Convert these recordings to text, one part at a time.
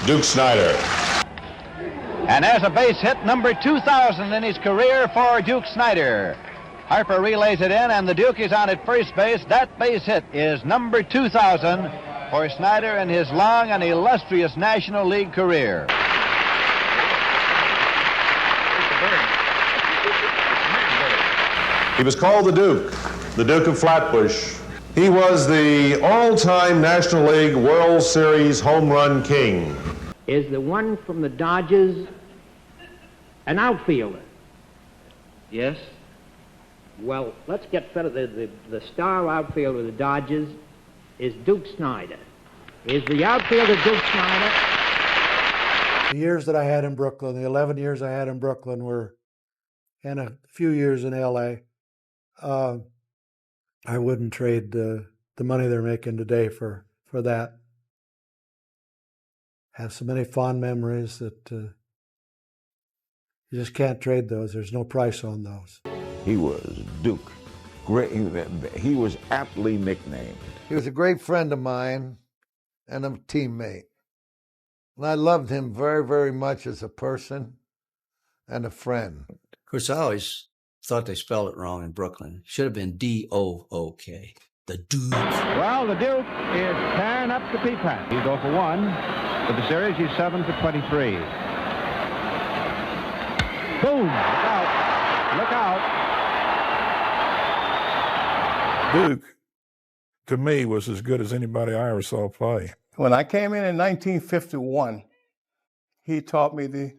Duke Snider. And there's a base hit, number 2,000 in his career for Duke Snider. Harper relays it in, and the Duke is on at first base. That base hit is number 2,000 for Snider in his long and illustrious National League career. He was called the Duke of Flatbush. He was the all-time National League World Series home run king. Is the one from the Dodgers an outfielder? Yes. Well, let's get started. The star outfielder of the Dodgers is Duke Snider. Is the outfielder Duke Snider? The years that I had in Brooklyn, the 11 years I had in Brooklyn were, and a few years in L.A., I wouldn't trade the money they're making today for that. Have so many fond memories that you just can't trade those. There's no price on those. He was Duke. Great. He was aptly nicknamed. He was a great friend of mine and a teammate. And I loved him very, very much as a person and a friend. Of course, I always thought they spelled it wrong in Brooklyn. Should have been D-O-O-K. The Duke. Well, the Duke is tearing up the P-Pat. He's 0 for 1. For the series, he's 7 for 23. Boom! Look out. Look out. Duke, to me, was as good as anybody I ever saw play. When I came in 1951, he taught me the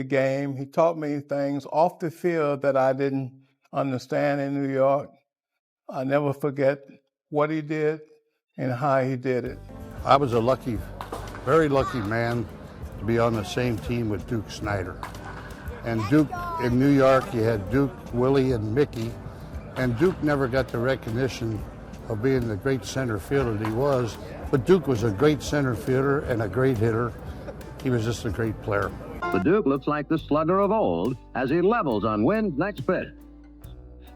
game. He taught me things off the field that I didn't understand in New York. I never forget what he did and how he did it. I was a lucky, very lucky man to be on the same team with Duke Snider. And Duke, in New York, you had Duke, Willie, and Mickey. And Duke never got the recognition of being the great center fielder that he was. But Duke was a great center fielder and a great hitter. He was just a great player. The Duke looks like the slugger of old as he levels on Wynn's next pitch.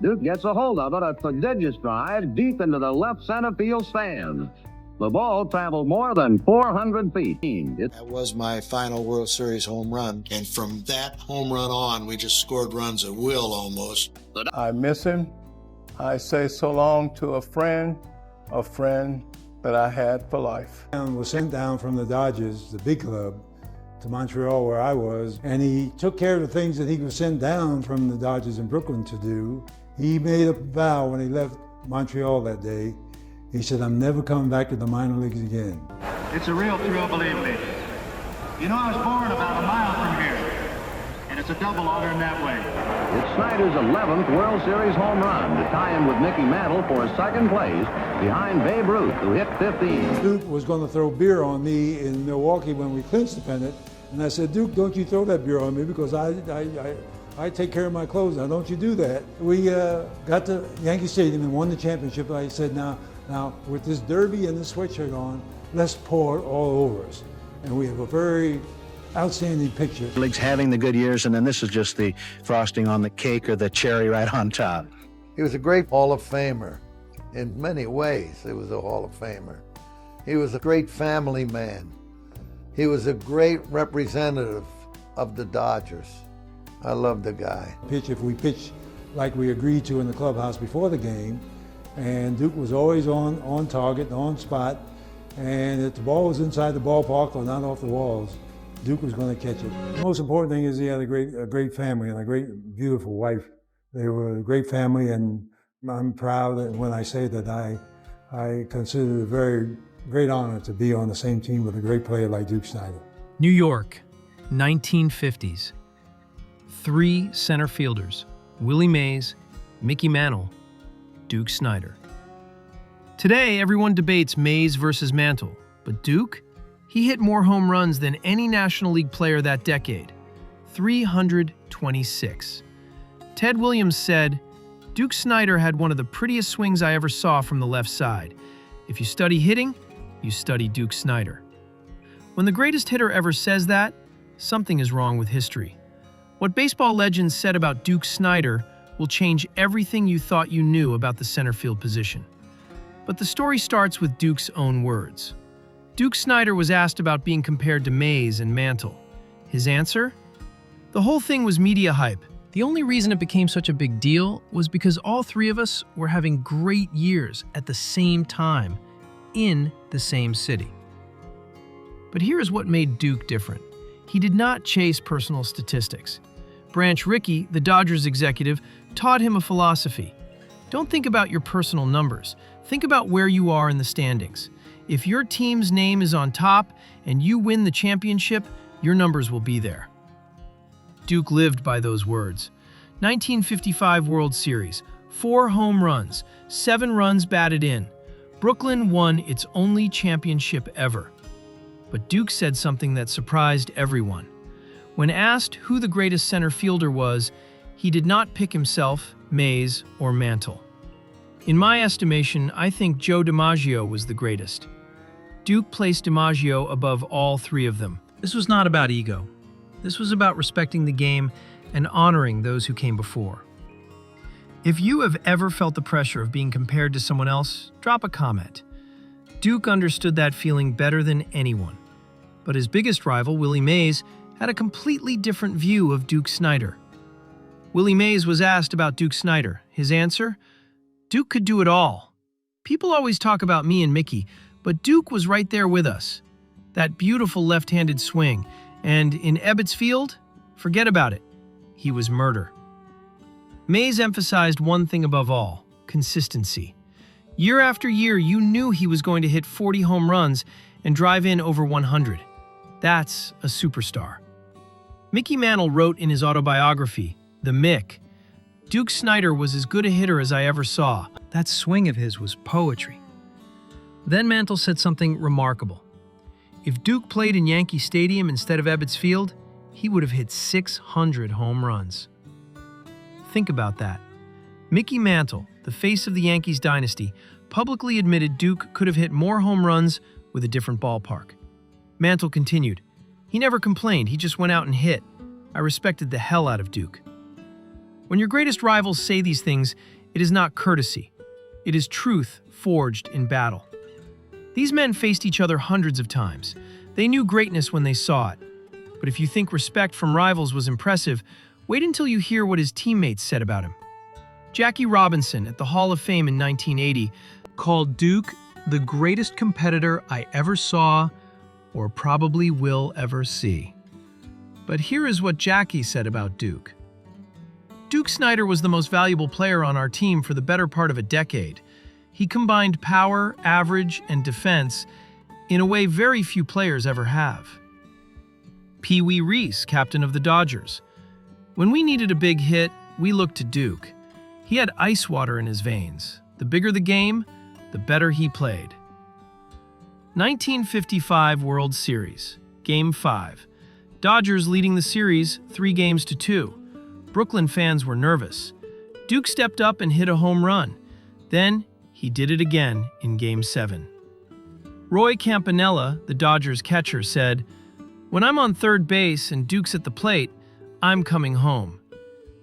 Duke gets a hold of it, a prodigious drive deep into the left center field stand. The ball traveled more than 400 feet. That was my final World Series home run, and from that home run on, we just scored runs at will almost. I miss him. I say so long to a friend that I had for life. And was sent down from the Dodgers, the big club, to Montreal where I was, and he took care of the things that he was sent down from the Dodgers in Brooklyn to do. He made a vow when he left Montreal that day. He said, I'm never coming back to the minor leagues again. It's a real thrill, believe me. You know, I was born about a mile from here, and it's a double honor in that way. It's Snider's 11th World Series home run to tie him with Mickey Mantle for second place behind Babe Ruth, who hit 15. Duke was going to throw beer on me in Milwaukee when we clinched the pennant, and I said, Duke, don't you throw that beer on me because I take care of my clothes. Now, don't you do that. We got to Yankee Stadium and won the championship. I said, now, with this derby and this sweatshirt on, let's pour it all over us. And we have a very outstanding picture. League's having the good years, and then this is just the frosting on the cake or the cherry right on top. He was a great Hall of Famer. In many ways, he was a Hall of Famer. He was a great family man. He was a great representative of the Dodgers. I love the guy. If we pitch like we agreed to in the clubhouse before the game, and Duke was always on target, on spot, and if the ball was inside the ballpark or not off the walls, Duke was going to catch it. The most important thing is he had a great family and a great, beautiful wife. They were a great family, and I'm proud that when I say that I consider it a very great honor to be on the same team with a great player like Duke Snider. New York, 1950s. 3 center fielders, Willie Mays, Mickey Mantle, Duke Snider. Today, everyone debates Mays versus Mantle, but Duke, he hit more home runs than any National League player that decade, 326. Ted Williams said, Duke Snider had one of the prettiest swings I ever saw from the left side. If you study hitting, you study Duke Snider. When the greatest hitter ever says that, something is wrong with history. What baseball legends said about Duke Snider will change everything you thought you knew about the center field position. But the story starts with Duke's own words. Duke Snider was asked about being compared to Mays and Mantle. His answer? The whole thing was media hype. The only reason it became such a big deal was because all three of us were having great years at the same time, in the same city. But here's what made Duke different. He did not chase personal statistics. Branch Rickey, the Dodgers executive, taught him a philosophy. Don't think about your personal numbers. Think about where you are in the standings. If your team's name is on top and you win the championship, your numbers will be there. Duke lived by those words. 1955 World Series, 4 home runs, 7 runs batted in. Brooklyn won its only championship ever. But Duke said something that surprised everyone. When asked who the greatest center fielder was, he did not pick himself, Mays, or Mantle. In my estimation, I think Joe DiMaggio was the greatest. Duke placed DiMaggio above all three of them. This was not about ego. This was about respecting the game and honoring those who came before. If you have ever felt the pressure of being compared to someone else, drop a comment. Duke understood that feeling better than anyone. But his biggest rival, Willie Mays, had a completely different view of Duke Snider. Willie Mays was asked about Duke Snider. His answer? Duke could do it all. People always talk about me and Mickey, but Duke was right there with us. That beautiful left-handed swing. And in Ebbets Field, forget about it. He was murder. Mays emphasized one thing above all, consistency. Year after year, you knew he was going to hit 40 home runs and drive in over 100. That's a superstar. Mickey Mantle wrote in his autobiography, The Mick, Duke Snider was as good a hitter as I ever saw. That swing of his was poetry. Then Mantle said something remarkable. If Duke played in Yankee Stadium instead of Ebbets Field, he would have hit 600 home runs. Think about that. Mickey Mantle, the face of the Yankees dynasty, publicly admitted Duke could have hit more home runs with a different ballpark. Mantle continued, he never complained, he just went out and hit. I respected the hell out of Duke. When your greatest rivals say these things, it is not courtesy. It is truth forged in battle. These men faced each other hundreds of times. They knew greatness when they saw it. But if you think respect from rivals was impressive, wait until you hear what his teammates said about him. Jackie Robinson at the Hall of Fame in 1980 called Duke the greatest competitor I ever saw or probably will ever see. But here is what Jackie said about Duke. Duke Snider was the most valuable player on our team for the better part of a decade. He combined power, average, and defense in a way very few players ever have. Pee Wee Reese, captain of the Dodgers. When we needed a big hit, we looked to Duke. He had ice water in his veins. The bigger the game, the better he played. 1955 World Series, Game 5. Dodgers leading the series 3-2. Brooklyn fans were nervous. Duke stepped up and hit a home run. Then he did it again in Game 7. Roy Campanella, the Dodgers catcher, said, "When I'm on third base and Duke's at the plate, I'm coming home."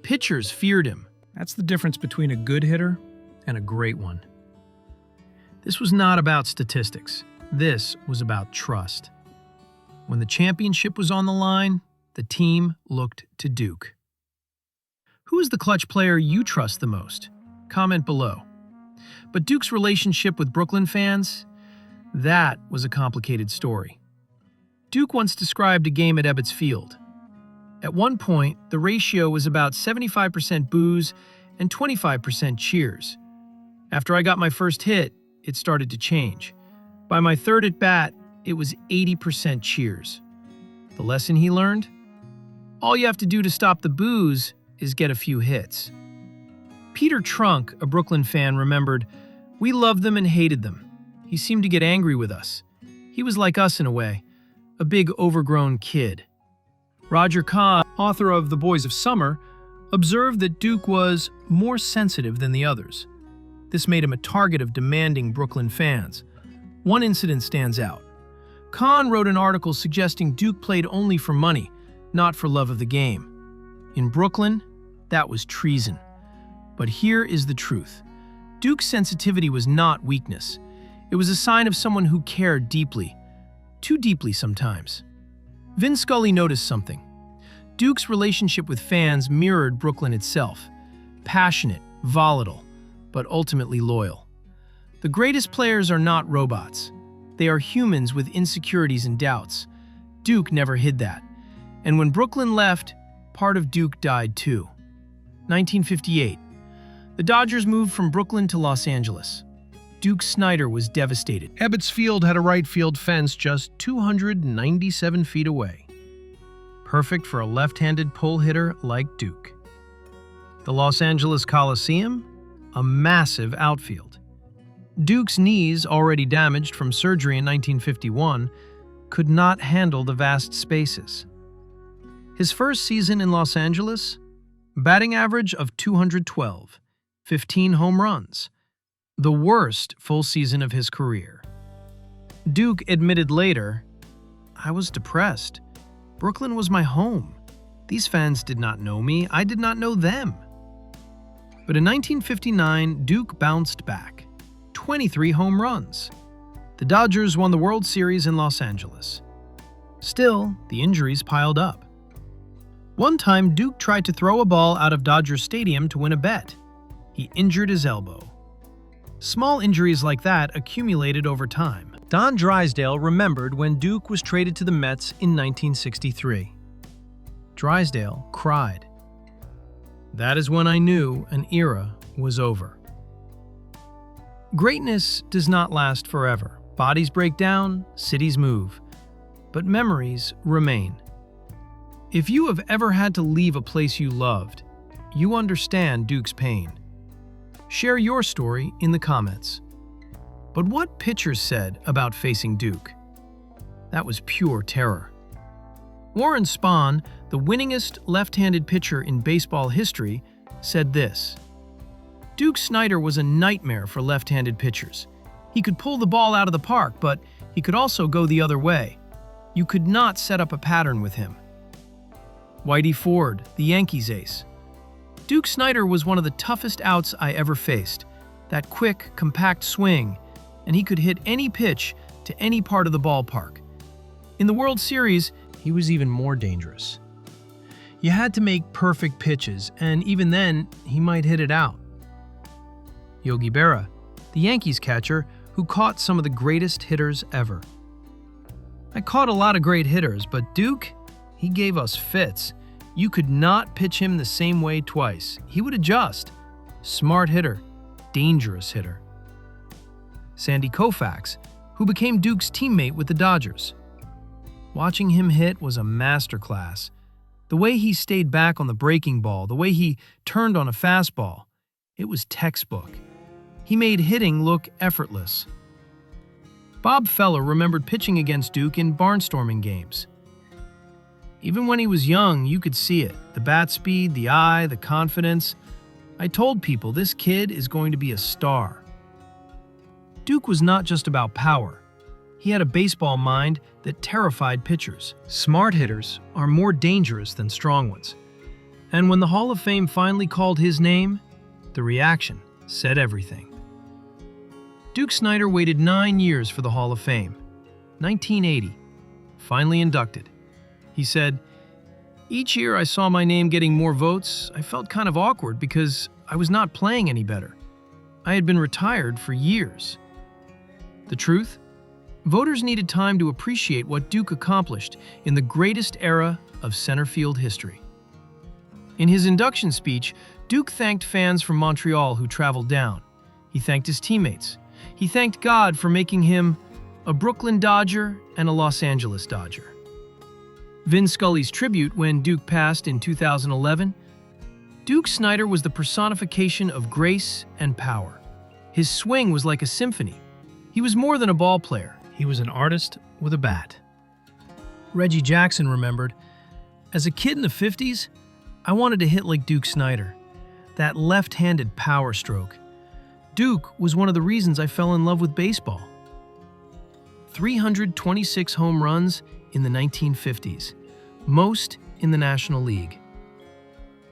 Pitchers feared him. That's the difference between a good hitter and a great one. This was not about statistics. This was about trust. When the championship was on the line, the team looked to Duke. Who is the clutch player you trust the most? Comment below. But Duke's relationship with Brooklyn fans? That was a complicated story. Duke once described a game at Ebbets Field. At one point, the ratio was about 75% boos and 25% cheers. After I got my first hit, it started to change. By my third at bat, it was 80% cheers. The lesson he learned? All you have to do to stop the boos is get a few hits. Peter Trunk, a Brooklyn fan, remembered, "We loved them and hated them. He seemed to get angry with us. He was like us in a way, a big overgrown kid." Roger Kahn, author of The Boys of Summer, observed that Duke was more sensitive than the others. This made him a target of demanding Brooklyn fans. One incident stands out. Kahn wrote an article suggesting Duke played only for money, not for love of the game. In Brooklyn, that was treason. But here is the truth. Duke's sensitivity was not weakness. It was a sign of someone who cared deeply. too deeply sometimes. Vin Scully noticed something. Duke's relationship with fans mirrored Brooklyn itself. Passionate, volatile, but ultimately loyal. The greatest players are not robots. They are humans with insecurities and doubts. Duke never hid that. And when Brooklyn left, part of Duke died too. 1958. The Dodgers moved from Brooklyn to Los Angeles. Duke Snider was devastated. Ebbets Field had a right field fence just 297 feet away. Perfect for a left-handed pull hitter like Duke. The Los Angeles Coliseum, a massive outfield. Duke's knees, already damaged from surgery in 1951, could not handle the vast spaces. His first season in Los Angeles, batting average of 212, 15 home runs, the worst full season of his career. Duke admitted later, "I was depressed. Brooklyn was my home. These fans did not know me. I did not know them." But in 1959, Duke bounced back. 23 home runs. The Dodgers won the World Series in Los Angeles. Still, the injuries piled up. One time, Duke tried to throw a ball out of Dodger Stadium to win a bet. He injured his elbow. Small injuries like that accumulated over time. Don Drysdale remembered when Duke was traded to the Mets in 1963. Drysdale cried. "That is when I knew an era was over." Greatness does not last forever. Bodies break down, cities move, but memories remain. If you have ever had to leave a place you loved, you understand Duke's pain. Share your story in the comments. But what pitchers said about facing Duke? That was pure terror. Warren Spahn, the winningest left-handed pitcher in baseball history, said this: "Duke Snider was a nightmare for left-handed pitchers. He could pull the ball out of the park, but he could also go the other way. You could not set up a pattern with him." Whitey Ford, the Yankees ace. "Duke Snider was one of the toughest outs I ever faced. That quick, compact swing, and he could hit any pitch to any part of the ballpark. In the World Series, he was even more dangerous. You had to make perfect pitches, and even then, he might hit it out." Yogi Berra, the Yankees catcher who caught some of the greatest hitters ever. "I caught a lot of great hitters, but Duke, he gave us fits. You could not pitch him the same way twice. He would adjust. Smart hitter, dangerous hitter." Sandy Koufax, who became Duke's teammate with the Dodgers. "Watching him hit was a masterclass. The way he stayed back on the breaking ball, the way he turned on a fastball, it was textbook. He made hitting look effortless." Bob Feller remembered pitching against Duke in barnstorming games. "Even when he was young, you could see it. The bat speed, the eye, the confidence. I told people this kid is going to be a star." Duke was not just about power. He had a baseball mind that terrified pitchers. Smart hitters are more dangerous than strong ones. And when the Hall of Fame finally called his name, the reaction said everything. Duke Snider waited 9 years for the Hall of Fame. 1980, finally inducted. He said, "Each year I saw my name getting more votes, I felt kind of awkward because I was not playing any better. I had been retired for years." The truth? Voters needed time to appreciate what Duke accomplished in the greatest era of center field history. In his induction speech, Duke thanked fans from Montreal who traveled down. He thanked his teammates. He thanked God for making him a Brooklyn Dodger and a Los Angeles Dodger. Vin Scully's tribute when Duke passed in 2011, Duke Snider was the personification of grace and power. His swing was like a symphony. He was more than a ball player. He was an artist with a bat. Reggie Jackson remembered, "As a kid in the 50s, I wanted to hit like Duke Snider. That left-handed power stroke. Duke was one of the reasons I fell in love with baseball." 326 home runs in the 1950s, most in the National League.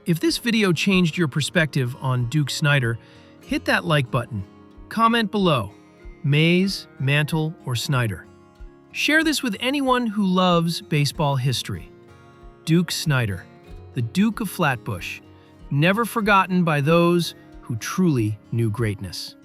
If this video changed your perspective on Duke Snider, hit that like button. Comment below, Mays, Mantle, or Snider. Share this with anyone who loves baseball history. Duke Snider, the Duke of Flatbush, never forgotten by those who truly knew greatness.